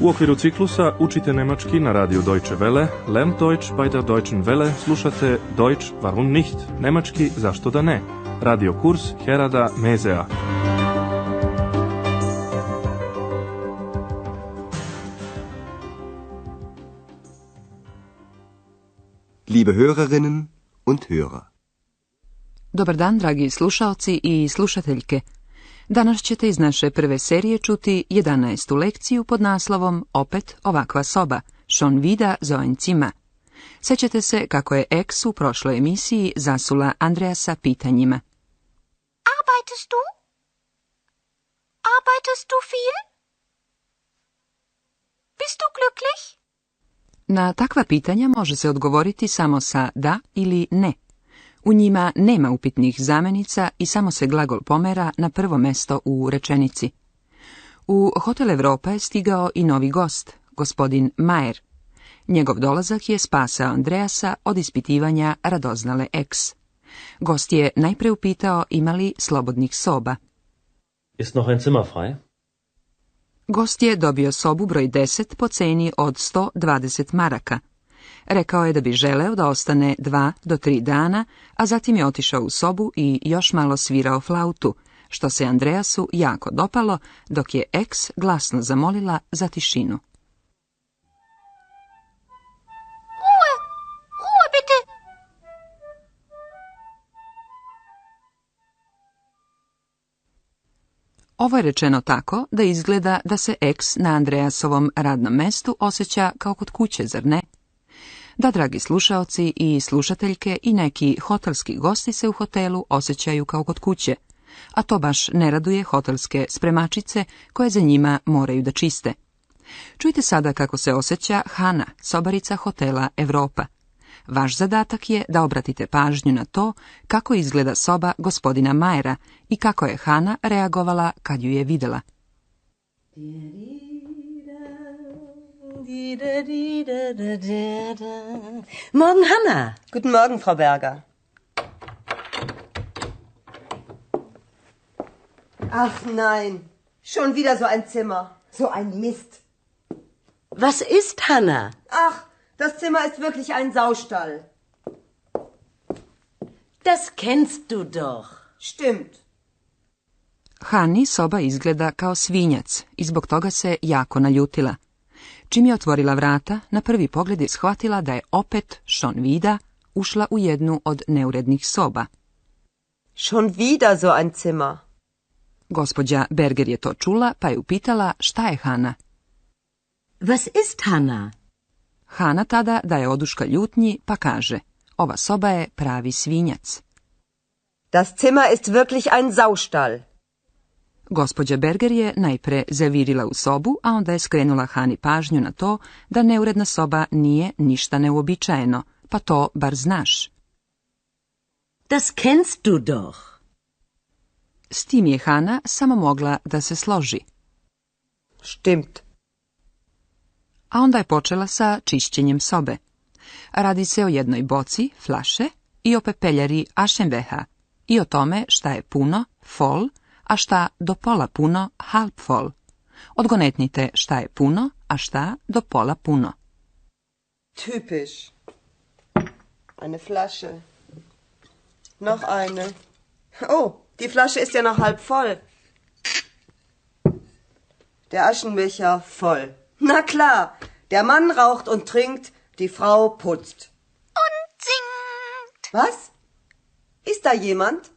U okviru ciklusa Učite nemački na radiju Deutsche Welle, Lernt Deutsch bei der Deutschen Welle, slušate Deutsch warum nicht, nemački zašto da ne, radio kurs Herada Mezea. Liebe Hörerinnen und Hörer. Dobar dan, dragi slušaoci i slušateljke. Danas ćete iz naše prve serije čuti 11. lekciju pod naslovom Opet ovakva soba, schon wieder so ein Zimmer. Sećate se kako je Ex u prošloj emisiji zasula Andreasa pitanjima. Arbeitest du? Arbeitest du viel? Bist du glücklich? Na takva pitanja može se odgovoriti samo sa da ili ne. U njima nema upitnih zamjenica i samo se glagol pomera na prvo mesto u rečenici. U Hotel Europa je stigao i novi gost, gospodin Mayer. Njegov dolazak je spasao Andreasa od ispitivanja radoznale Ex. Gost je najpre upitao ima li slobodnih soba. Ist noch ein Zimmer frei? Gost je dobio sobu broj 10 po ceni od 120 maraka. Rekao je da bi želeo da ostane 2 do 3 dana, a zatim je otišao u sobu i još malo svirao flautu, što se Andreasu jako dopalo, dok je Ex glasno zamolila za tišinu. Ruhe! Ruhe, bitte! Ovo je rečeno tako da izgleda da se Ex na Andreasovom radnom mestu osjeća kao kod kuće, zar ne? Da, dragi slušaoci i slušateljke, i neki hotelski gosti se u hotelu osjećaju kao kod kuće, a to baš ne raduje hotelske spremačice koje za njima moraju da čiste. Čujte sada kako se osjeća Hana, sobarica hotela Europa. Vaš zadatak je da obratite pažnju na to kako izgleda soba gospodina Mayera i kako je Hana reagovala kad ju je videla. Morgen, Hanna. Guten Morgen, Frau Berger. Ach nein, schon wieder so ein Zimmer, so ein Mist. Was ist, Hanna? Ach, das Zimmer ist wirklich ein Saustall. Das kennst du doch. Stimmt. Hani soba izgleda kao svinjac i zbog toga se jako naljutila. Čim je otvorila vrata, na prvi pogled je shvatila da je opet, schon wieder, ušla u jednu od neurednih soba. Schon wieder so ein Zimmer. Gospođa Berger je to čula, pa je upitala šta je Hana. Was ist, Hanna? Hana tada daje oduška ljutnji, pa kaže, ova soba je pravi svinjac. Das Zimmer ist wirklich ein Saustall. Gospođa Berger je najpre zavirila u sobu, a onda je skrenula Hani pažnju na to da neuredna soba nije ništa neuobičajeno, pa to bar znaš. Das kennst du doch. S tim je Hana samo mogla da se složi. Stimmt. A onda je počela sa čišćenjem sobe. Radi se o jednoj boci, flaše, i o pepeljari Aschenbecher, i o tome šta je puno, voll, a šta do pola puno, halb voll. Odgonetnite šta je puno, a šta do pola puno. Typisch. Eine Flasche. Noch eine. Oh, die Flasche ist ja noch halb voll. Der Aschenbecher voll. Na klar, der Mann raucht und trinkt, die Frau putzt. Und singt! Was? Ist da jemand?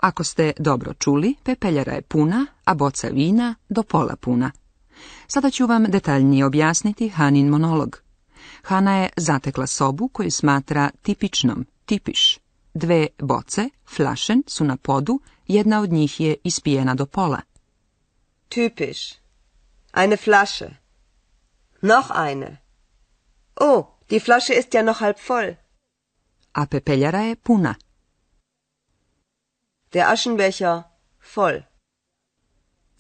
Ako ste dobro čuli, pepeljara je puna, a boca vina do pola puna. Sada ću vam detaljnije objasniti Hanin monolog. Hana je zatekla sobu koju smatra tipičnom, tipiš. 2 boce, flašen, su na podu, jedna od njih je ispijena do pola. Typisch. Eine Flasche. Noch eine. Oh, die Flasche ist ja noch halb voll. A pepeljara je puna. Der Aschenbecher voll.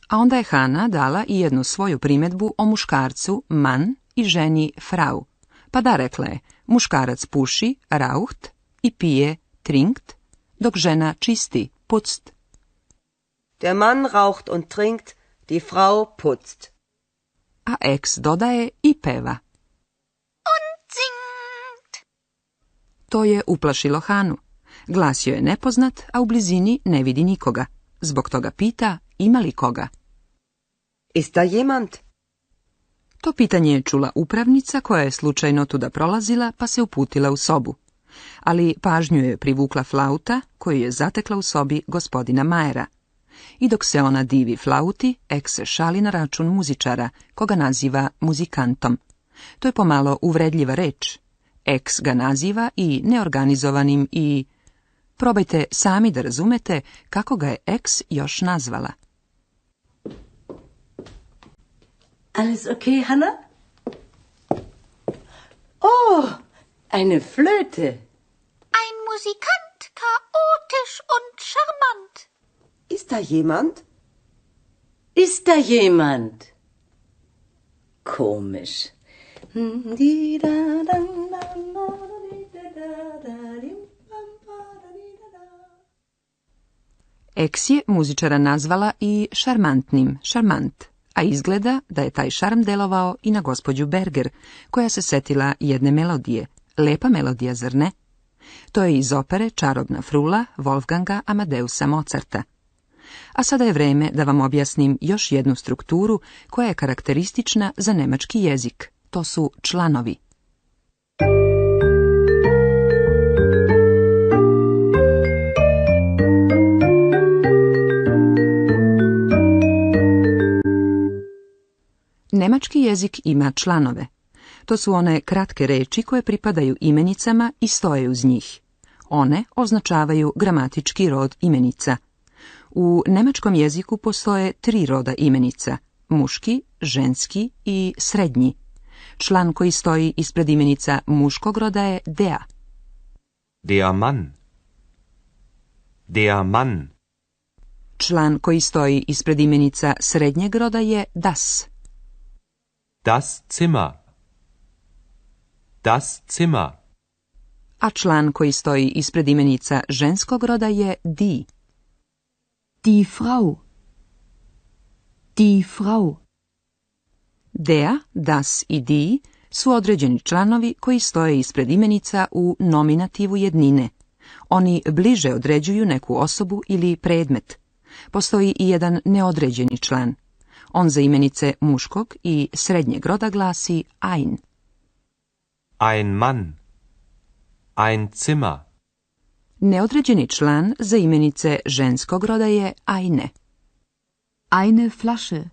A onda je Hana dala i jednu svoju primjedbu o muškarcu Mann i ženi Frau. Pa da, rekla je, muškarac puši, raucht, i pije, trinkt, dok žena čisti, putzt. Der Mann raucht und trinkt, die Frau putzt. a X dodaje i peva. Und singt. To je uplašilo Hanu. Glas joj je nepoznat, a u blizini ne vidi nikoga. Zbog toga pita ima li koga. Ist da jemand? To pitanje je čula upravnica koja je slučajno tuda prolazila pa se uputila u sobu. Ali pažnju je privukla flauta koju je zatekla u sobi gospodina Majera. I dok se ona divi flauti, X se šali na račun muzičara, koga naziva muzikantom. To je pomalo uvredljiva reč. X ga naziva i neorganizovanim i... Probajte sami da razumete kako ga je X još nazvala. Alles okay, Hanna? Oh, eine Flöte. Ein Musikant, chaotisch und charmant. Ist da jemand? Ist da jemand? Komisch. X je muzičara nazvala i šarmantnim, šarmant, a izgleda da je taj šarm delovao i na gospođu Berger, koja se setila jedne melodije. Lepa melodija, zar ne? To je iz opere Čarobna frula Wolfganga Amadeusa Mozarta. A sada je vreme da vam objasnim još jednu strukturu koja je karakteristična za nemački jezik. To su članovi. Nemački jezik ima članove. To su one kratke reči koje pripadaju imenicama i stoje uz njih. One označavaju gramatički rod imenica. U nemačkom jeziku postoje 3 roda imenica, muški, ženski i srednji. Član koji stoji ispred imenica muškog roda je der. Der Mann. Der Mann. Član koji stoji ispred imenica srednjeg roda je das. Das Zimmer. Das Zimmer. A član koji stoji ispred imenica ženskog roda je die. Die Frau. Die Frau. Der, das i die su određeni članovi koji stoje ispred imenica u nominativu jednine. Oni bliže određuju neku osobu ili predmet. Postoji i jedan neodređeni član. On za imenice muškog i srednjeg roda glasi ein. Ein Mann. Ein Zimmer. Neodređeni član za imenice ženskog roda je eine. Eine Flasche.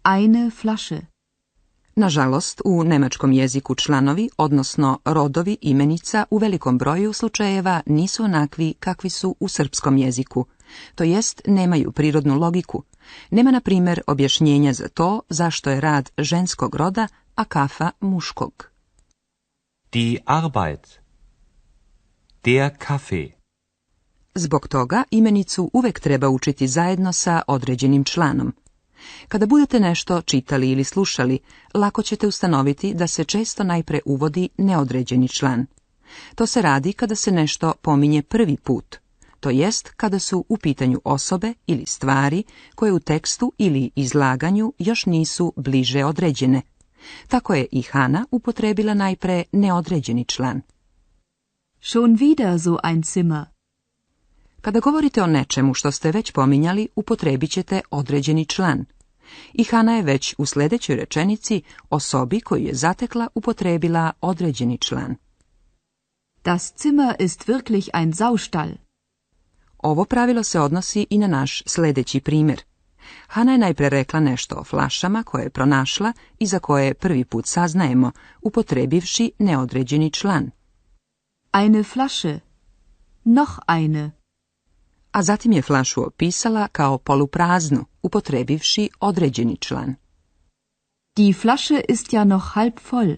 Eine Flasche. Nažalost, u nemačkom jeziku članovi, odnosno rodovi imenica u velikom broju slučajeva nisu onakvi kakvi su u srpskom jeziku, to jest nemaju prirodnu logiku. Nema, na primjer, objašnjenja za to zašto je rad ženskog roda, a kafa muškog. Die Arbeit. Der Kaffee. Zbog toga imenicu uvek treba učiti zajedno sa određenim članom. Kada budete nešto čitali ili slušali, lako ćete ustanoviti da se često najpre uvodi neodređeni član. To se radi kada se nešto pominje prvi put, to jest kada su u pitanju osobe ili stvari koje u tekstu ili izlaganju još nisu bliže određene. Tako je i Hana upotrebila najpre neodređeni član. Schon wieder so ein Zimmer. Kada govorite o nečemu što ste već pominjali, upotrebit ćete određeni član. I Hana je već u sljedećoj rečenici osobi koju je zatekla upotrebila određeni član. Das Zimmer ist wirklich ein Saustall. Ovo pravilo se odnosi i na naš sljedeći primjer. Hana je najpre rekla nešto o flašama koje je pronašla i za koje prvi put saznajemo, upotrebivši neodređeni član. Eine Flasche. Noch eine. A zatim je flašu opisala kao polupraznu, upotrebivši određeni član. Die Flasche ist ja noch halb voll.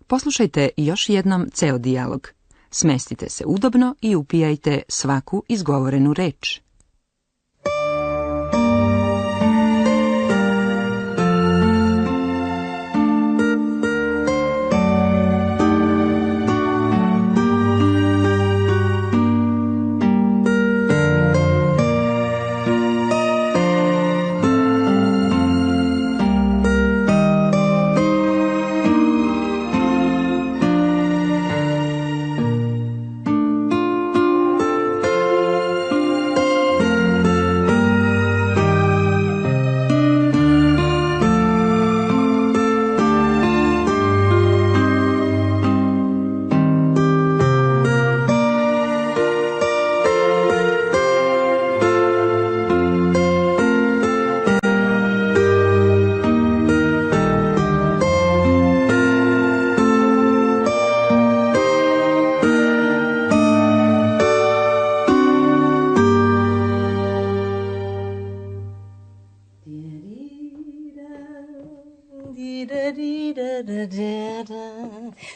Poslušajte još jednom ceo dijalog. Smestite se udobno i upijajte svaku izgovorenu reč.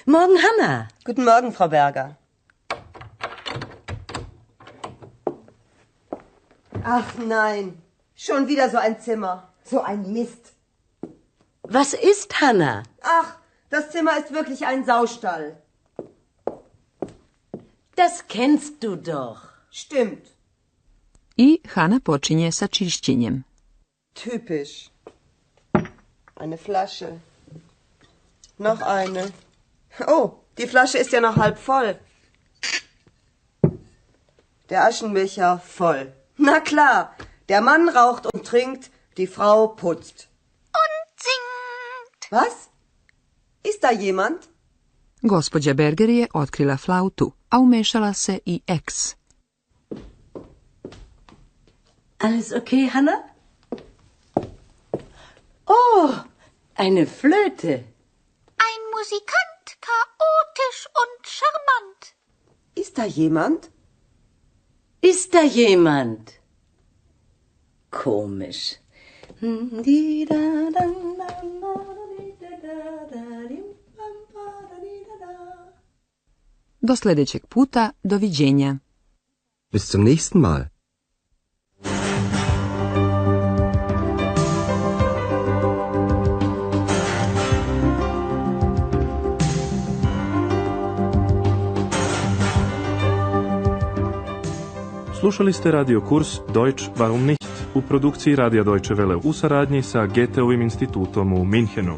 Morgen, Hanna. Guten Morgen, Frau Berger. Ach nein, schon wieder so ein Zimmer. So ein Mist. Was ist, Hanna? Ach, das Zimmer ist wirklich ein Saustall. Das kennst du doch. Stimmt. I Hana počinje sa čišćenjem. Typisch. Eine Flasche. Noch eine. Oh, die Flasche ist ja noch halb voll. Der Aschenbecher voll. Na klar, der Mann raucht und trinkt, die Frau putzt. Und singt. Was? Ist da jemand? Gospođa Berger je otkrila flautu, a umešala se i ex. Alles okay, Hanna? Oh, eine Flöte. Ein Musikant, chaotisch und charmant. Ist da jemand? Ist da jemand? Komisch. Do sljedećeg puta, doviđenja. Bis zum nächsten Mal. Slušali ste radio kurs Deutsch warum nicht u produkciji Radija Deutsche Welle u saradnji sa Goetheovim institutom u Minhenu.